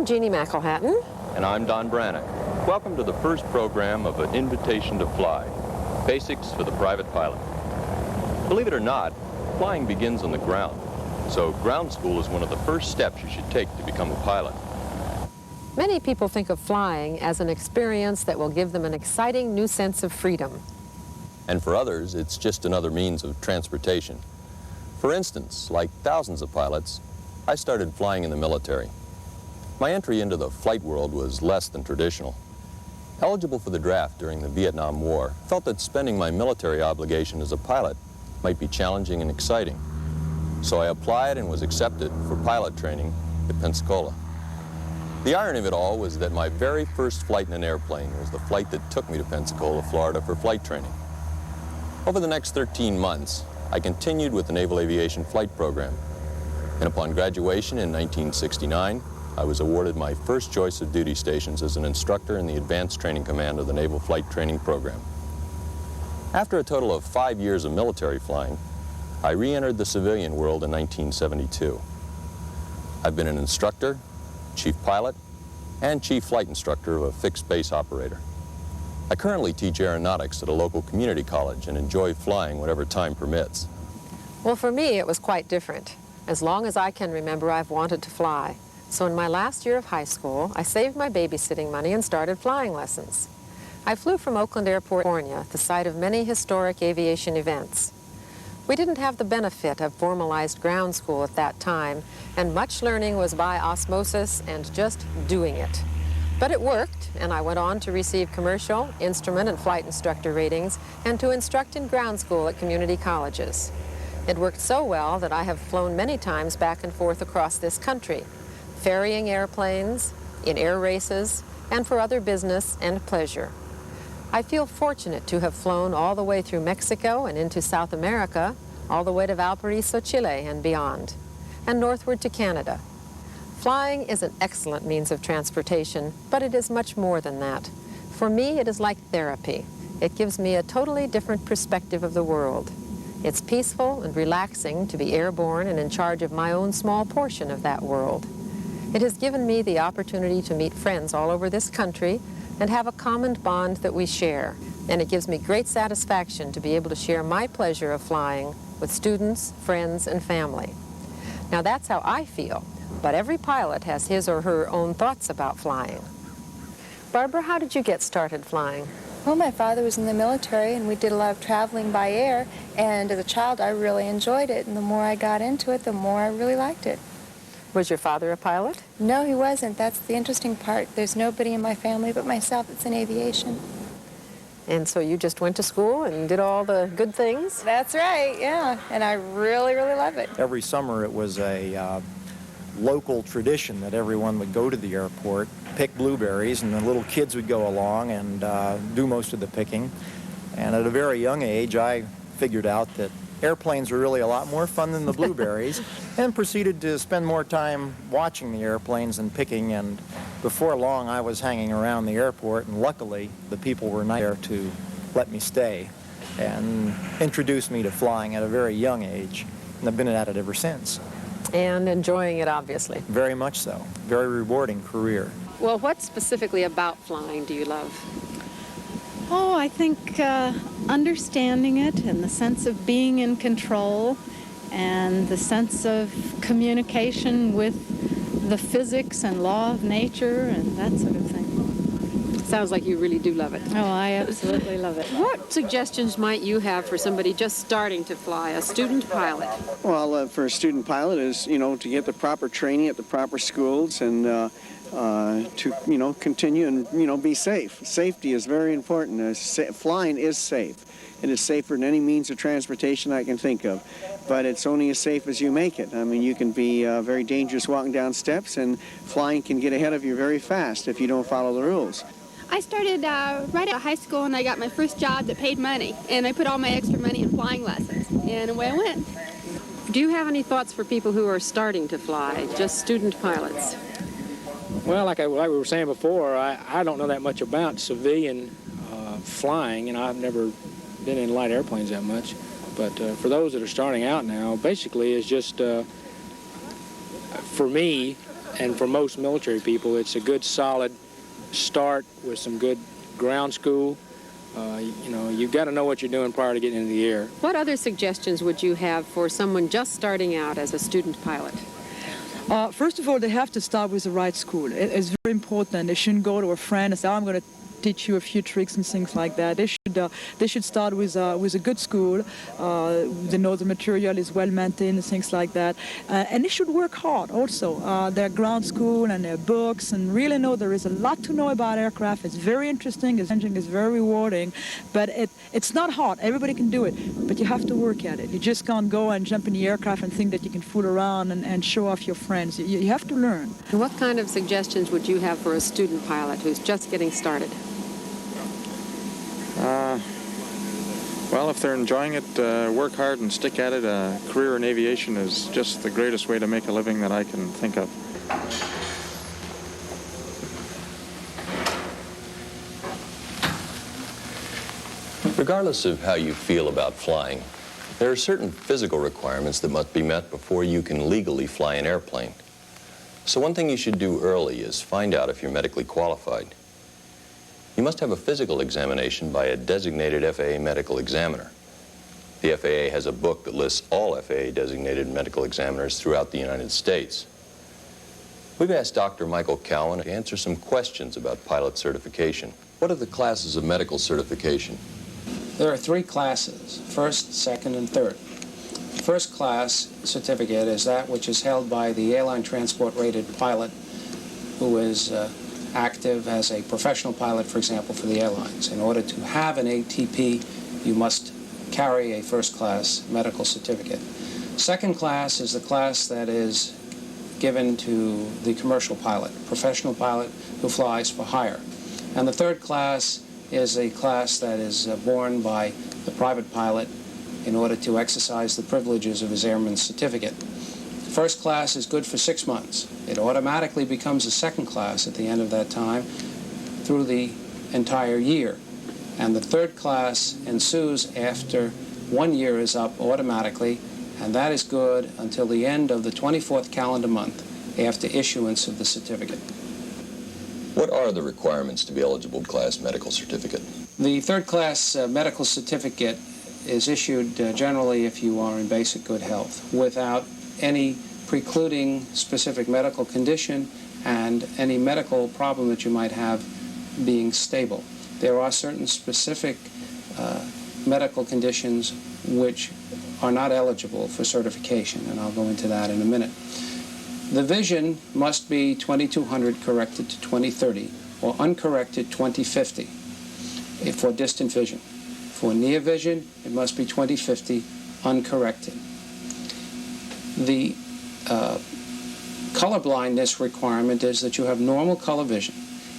Jeannie McElhatton. And I'm Don Brannock. Welcome to the first program of An Invitation to Fly, Basics for the Private Pilot. Believe it or not, flying begins on the ground, so ground school is one of the first steps you should take to become a pilot. Many people think of flying as an experience that will give them an exciting new sense of freedom. And for others, it's just another means of transportation. For instance, like thousands of pilots, I started flying in the military. My entry into the flight world was less than traditional. Eligible for the draft during the Vietnam War, I felt that spending my military obligation as a pilot might be challenging and exciting. So I applied and was accepted for pilot training at Pensacola. The irony of it all was that my very first flight in an airplane was the flight that took me to Pensacola, Florida for flight training. Over the next 13 months, I continued with the Naval Aviation Flight Program. And upon graduation in 1969, I was awarded my first choice of duty stations as an instructor in the Advanced Training Command of the Naval Flight Training Program. After a total of 5 years of military flying, I re-entered the civilian world in 1972. I've been an instructor, chief pilot, and chief flight instructor of a fixed base operator. I currently teach aeronautics at a local community college and enjoy flying whenever time permits. Well, for me, it was quite different. As long as I can remember, I've wanted to fly. So in my last year of high school, I saved my babysitting money and started flying lessons. I flew from Oakland Airport, California, the site of many historic aviation events. We didn't have the benefit of formalized ground school at that time, and much learning was by osmosis and just doing it. But it worked, and I went on to receive commercial, instrument, and flight instructor ratings, and to instruct in ground school at community colleges. It worked so well that I have flown many times back and forth across this country, ferrying airplanes, in air races, and for other business and pleasure. I feel fortunate to have flown all the way through Mexico and into South America, all the way to Valparaiso, Chile, and beyond, and northward to Canada. Flying is an excellent means of transportation, but it is much more than that. For me, it is like therapy. It gives me a totally different perspective of the world. It's peaceful and relaxing to be airborne and in charge of my own small portion of that world. It has given me the opportunity to meet friends all over this country and have a common bond that we share. And it gives me great satisfaction to be able to share my pleasure of flying with students, friends, and family. Now that's how I feel, but every pilot has his or her own thoughts about flying. Barbara, how did you get started flying? Well, my father was in the military, and we did a lot of traveling by air, and as a child I really enjoyed it, and the more I got into it, the more I really liked it. Was your father a pilot? No, he wasn't. That's the interesting part. There's nobody in my family but myself that's in aviation. And so you just went to school and did all the good things? That's right, yeah, and I really, really love it. Every summer it was a local tradition that everyone would go to the airport, pick blueberries, and the little kids would go along and do most of the picking. And at a very young age, I figured out that airplanes were really a lot more fun than the blueberries, and proceeded to spend more time watching the airplanes and picking, and before long I was hanging around the airport, and luckily the people were nice there to let me stay and introduce me to flying at a very young age, and I've been at it ever since. And enjoying it, obviously. Very much so. Very rewarding career. Well, what specifically about flying do you love? Oh, I think understanding it and the sense of being in control and the sense of communication with the physics and law of nature and that sort of thing. Sounds like you really do love it. Oh, I absolutely love it. What suggestions might you have for somebody just starting to fly, a student pilot? Well, for a student pilot is, to get the proper training at the proper schools and to, continue and, be safe. Safety is very important. Flying is safe. It is safer than any means of transportation I can think of. But it's only as safe as you make it. I mean, you can be very dangerous walking down steps, and flying can get ahead of you very fast if you don't follow the rules. I started right out of high school, and I got my first job that paid money, and I put all my extra money in flying lessons, and away I went. Do you have any thoughts for people who are starting to fly, just student pilots? Well, like we were saying before, I don't know that much about civilian flying, I've never been in light airplanes that much. But for those that are starting out now, basically it's just, for me, And for most military people, it's a good solid start with some good ground school. You know, you've got to know what you're doing prior to getting into the air. What other suggestions would you have for someone just starting out as a student pilot? First of all, they have to start with the right school. It's very important. They shouldn't go to a friend and say, "Oh, I'm going to teach you a few tricks and things like that." They should start with a good school. They know the material is well maintained and things like that. And they should work hard also. Their ground school and their books, and really know there is a lot to know about aircraft. It's very interesting. It's engine is very rewarding, but it's not hard. Everybody can do it, but you have to work at it. You just can't go and jump in the aircraft and think that you can fool around and show off your friends. You have to learn. What kind of suggestions would you have for a student pilot who's just getting started? Well, if they're enjoying it, work hard and stick at it. A career in aviation is just the greatest way to make a living that I can think of. Regardless of how you feel about flying, there are certain physical requirements that must be met before you can legally fly an airplane. So one thing you should do early is find out if you're medically qualified. You must have a physical examination by a designated FAA medical examiner. The FAA has a book that lists all FAA designated medical examiners throughout the United States. We've asked Dr. Michael Cowan to answer some questions about pilot certification. What are the classes of medical certification? There are 3 classes, first, second, and third. First class certificate is that which is held by the airline transport rated pilot who is active as a professional pilot, for example, for the airlines. In order to have an ATP, you must carry a first-class medical certificate. Second class is the class that is given to the commercial pilot, professional pilot who flies for hire. And the third class is a class that is borne by the private pilot in order to exercise the privileges of his airman's certificate. First class is good for 6 months. It automatically becomes a second class at the end of that time through the entire year. And the third class ensues after 1 year is up automatically, and that is good until the end of the 24th calendar month after issuance of the certificate. What are the requirements to be eligible class medical certificate? The third class medical certificate is issued generally if you are in basic good health, without any precluding specific medical condition and any medical problem that you might have being stable. There are certain specific medical conditions which are not eligible for certification, and I'll go into that in a minute. The vision must be 2200 corrected to 2030 or uncorrected 2050 for distant vision. For near vision, it must be 2050 uncorrected. The color blindness requirement is that you have normal color vision.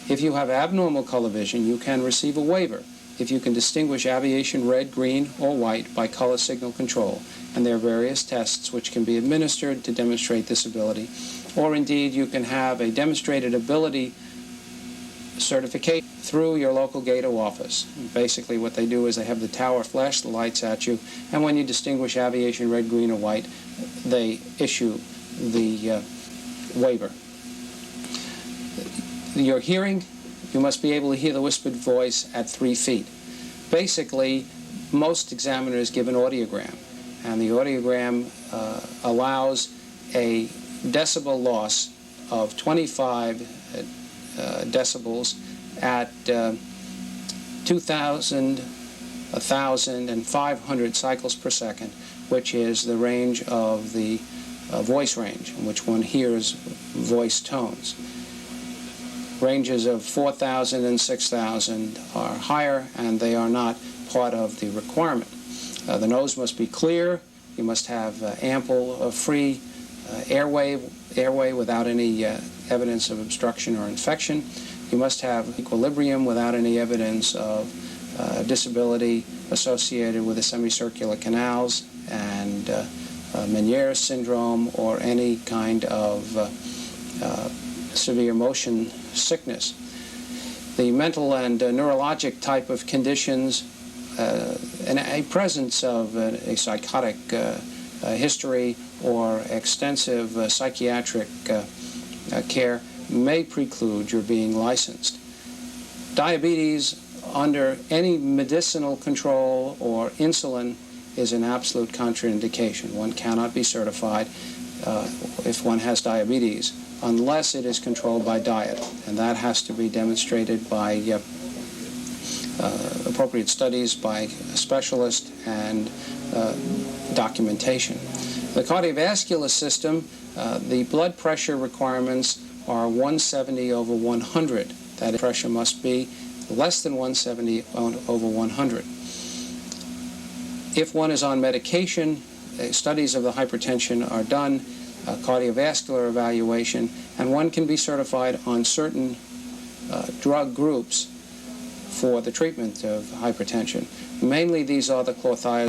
If you have abnormal color vision, you can receive a waiver if you can distinguish aviation red, green, or white by color signal control. And there are various tests which can be administered to demonstrate this ability. Or indeed, you can have a demonstrated ability certification through your local GATO office. Basically what they do is they have the tower flash the lights at you, and when you distinguish aviation red, green, or white, they issue the waiver. Your hearing, you must be able to hear the whispered voice at 3 feet. Basically, most examiners give an audiogram, and the audiogram allows a decibel loss of 25 decibels at 2,000, 1,000, and 500 cycles per second, which is the range of the voice range, in which one hears voice tones. Ranges of 4,000 and 6,000 are higher, and they are not part of the requirement. The nose must be clear. You must have ample, free airway without any evidence of obstruction or infection. You must have equilibrium without any evidence of disability associated with the semicircular canals and Meniere's syndrome or any kind of severe motion sickness. The mental and neurologic type of conditions and a presence of a psychotic history or extensive psychiatric care may preclude your being licensed. Diabetes under any medicinal control or insulin is an absolute contraindication. One cannot be certified if one has diabetes unless it is controlled by diet, and that has to be demonstrated by appropriate studies by a specialist and documentation. The cardiovascular system, the blood pressure requirements are 170 over 100. That pressure must be less than 170 over 100. If one is on medication, studies of the hypertension are done, cardiovascular evaluation, and one can be certified on certain drug groups for the treatment of hypertension. Mainly these are the clothiazide